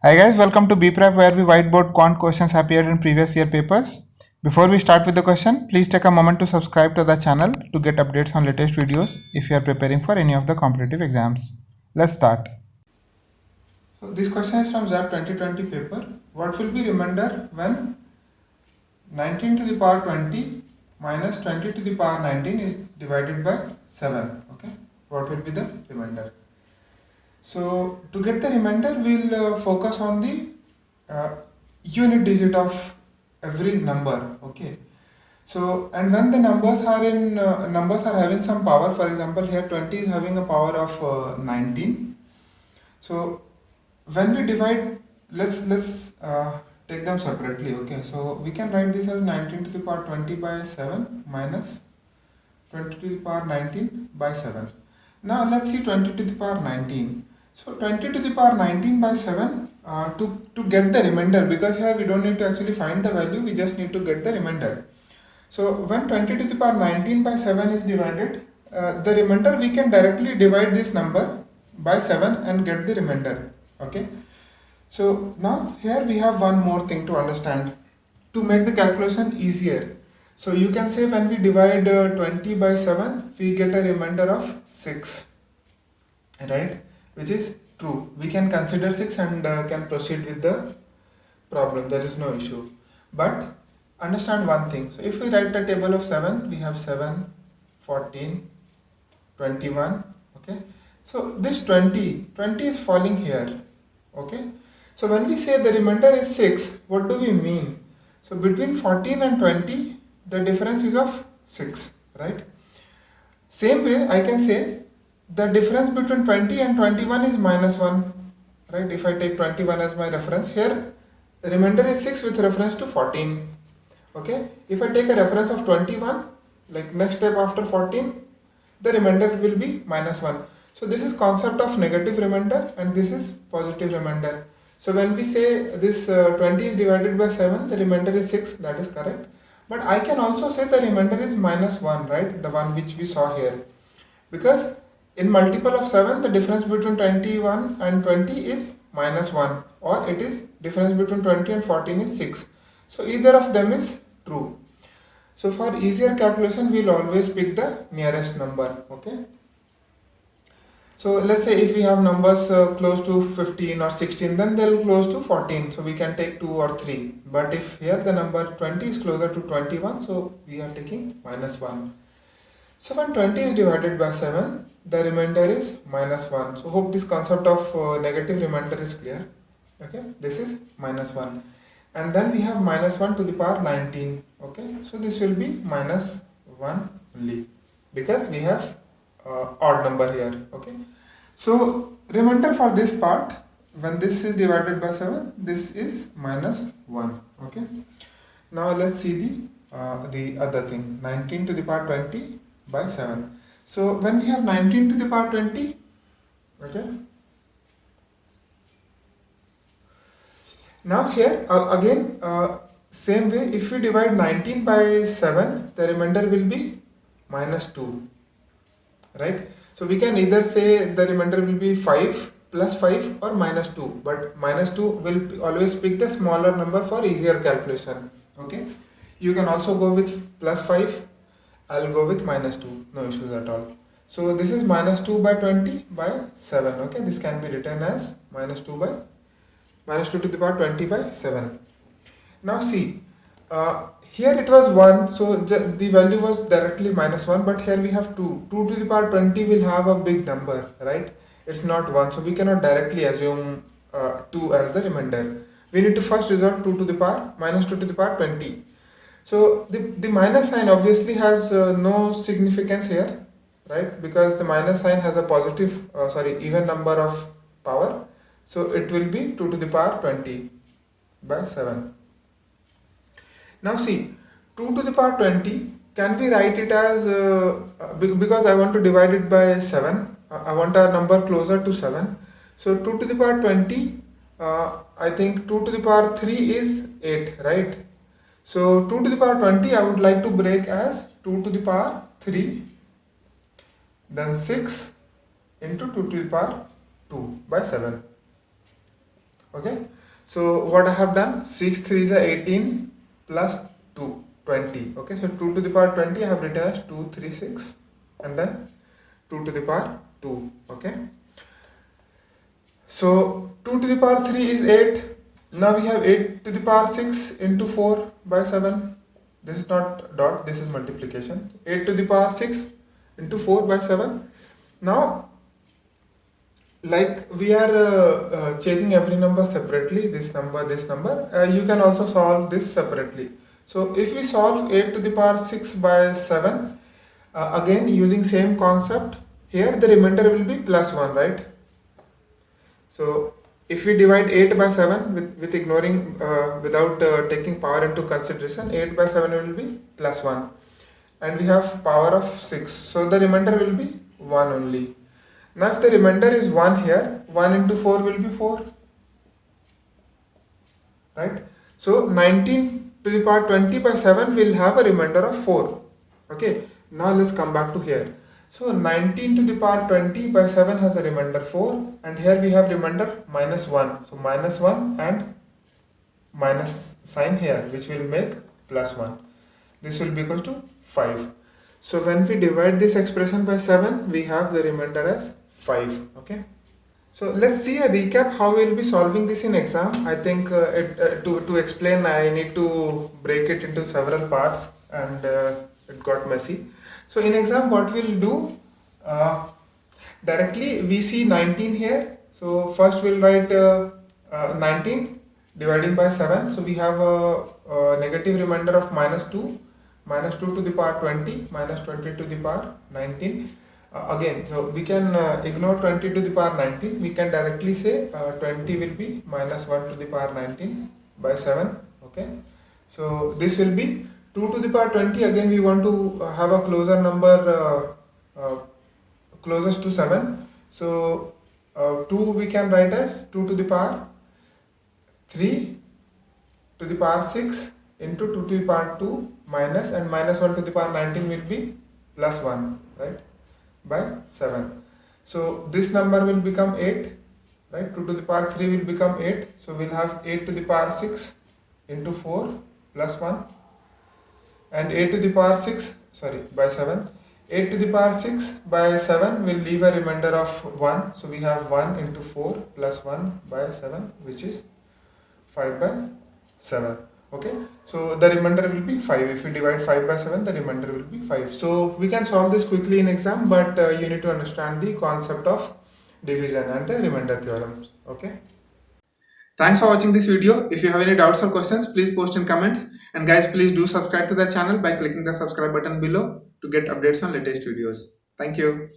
Hi guys, welcome to BPrep where we whiteboard quant questions appeared in previous year papers. Before we start with the question, please take a moment to subscribe to the channel to get updates on latest videos if you are preparing for any of the competitive exams. Let's start. So this question is from ZAP 2020 paper. What will be remainder when 19 to the power 20 minus 20 to the power 19 is divided by 7? Okay, what will be the remainder? So to get the remainder, we'll focus on the unit digit of every number. Okay. So and when the numbers are having some power, for example, here 20 is having a power of 19. So when we divide, let's take them separately. Okay. So we can write this as 19 to the power 20 by 7 minus 20 to the power 19 by 7. Now let's see 20 to the power 19. So 20 to the power 19 by 7 to get the remainder, because here we don't need to actually find the value, we just need to get the remainder. So when 20 to the power 19 by 7 is divided, the remainder we can directly divide this number by 7 and get the remainder. Okay. So now here we have one more thing to understand to make the calculation easier. So you can say when we divide 20 by 7, we get a remainder of 6, right? Which is true. We can consider 6 and can proceed with the problem. There is no issue. But understand one thing. So if we write a table of 7, we have 7, 14, 21. Okay. So this 20 is falling here. Okay. So when we say the remainder is 6, what do we mean? So between 14 and 20, the difference is of 6, right? Same way I can say the difference between 20 and 21 is minus 1, right? If I take 21 as my reference, here the remainder is 6 with reference to 14. Okay, if I take a reference of 21, like next step after 14, the remainder will be minus 1. So this is concept of negative remainder and this is positive remainder. So when we say this 20 is divided by 7, the remainder is 6, that is correct. But I can also say the remainder is minus 1, right? The one which we saw here. Because in multiple of 7, the difference between 21 and 20 is minus 1, or it is difference between 20 and 14 is 6. So either of them is true. So for easier calculation, we will always pick the nearest number. Okay. So let's say if we have numbers close to 15 or 16, then they'll close to 14. So we can take 2 or 3. But if here the number 20 is closer to 21, so we are taking minus 1. So when 20 is divided by 7, the remainder is minus 1. So hope this concept of negative remainder is clear. Okay, this is minus 1. And then we have minus 1 to the power 19. Okay, so this will be minus 1 only because we have odd number here. Okay, so remainder for this part, when this is divided by 7, this is minus 1. Okay, now let's see the other thing, 19 to the power 20 by 7. So when we have 19 to the power 20, okay, now here again same way, if we divide 19 by 7, the remainder will be minus 2, right? So we can either say the remainder will be 5 plus 5 or minus 2, but minus 2 will always pick the smaller number for easier calculation. Okay, you can also go with plus 5. I'll go with minus 2, no issues at all. So this is minus 2 by 20 by 7. Okay, this can be written as minus 2 to the power 20 by 7. Now see, here it was 1, so the value was directly minus 1, but here we have 2. 2 to the power 20 will have a big number, right? It's not 1, so we cannot directly assume 2 as the remainder. We need to first resolve 2 to the power minus 2 to the power 20. So the minus sign obviously has no significance here, right? Because the minus sign has a positive, even number of power. So it will be 2 to the power 20 by 7. Now see, 2 to the power 20, can we write it as, because I want to divide it by 7, I want a number closer to 7. So 2 to the power 20, I think 2 to the power 3 is 8, right? So 2 to the power 20 I would like to break as 2 to the power 3, then 6 into 2 to the power 2 by 7. Okay. So what I have done, 6 3s are 18 plus 2, 20. Okay, so 2 to the power 20 I have written as 236 and then 2 to the power 2. Okay, so 2 to the power 3 is 8. Now we have 8 to the power 6 into 4 by 7. This is not dot, this is multiplication. 8 to the power 6 into 4 by 7. Now, like we are chasing every number separately, this number, you can also solve this separately. So if we solve 8 to the power 6 by 7, again using same concept, here the remainder will be plus 1, right? So if we divide 8 by 7 with ignoring, without taking power into consideration, 8 by 7 will be plus 1. And we have power of 6. So the remainder will be 1 only. Now if the remainder is 1 here, 1 into 4 will be 4. Right? So 19 to the power 20 by 7 will have a remainder of 4. Okay. Now let's come back to here. So 19 to the power 20 by 7 has a remainder 4, and here we have remainder minus 1. So minus 1 and minus sign here, which will make plus 1. This will be equal to 5. So when we divide this expression by 7, we have the remainder as 5. Okay. So let's see a recap how we will be solving this in exam. I think to explain, I need to break it into several parts, and it got messy. So in exam, what we'll do, directly we see 19 here. So first we'll write 19 dividing by 7. So we have a negative remainder of minus 2 to the power 20 minus 20 to the power 19. Again, so we can ignore 20 to the power 19. We can directly say 20 will be minus 1 to the power 19 by 7. Okay, so this will be 2 to the power 20. Again, we want to have a closer number, closest to 7. So 2 we can write as 2 to the power 3 to the power 6 into 2 to the power 2 minus, and minus 1 to the power 19 will be plus 1, right, by 7. So this number will become 8, right? 2 to the power 3 will become 8. So we'll have 8 to the power 6 into 4 plus 1, and 8 to the power 6, sorry, by 7. 8 to the power 6 by 7 will leave a remainder of 1. So we have 1 into 4 plus 1 by 7, which is 5 by 7. Okay, so the remainder will be 5. If we divide 5 by 7, the remainder will be 5. So we can solve this quickly in exam, but you need to understand the concept of division and the remainder theorems. Okay. Thanks for watching this video. If you have any doubts or questions, please post in comments. And guys, please do subscribe to the channel by clicking the subscribe button below to get updates on latest videos. Thank you.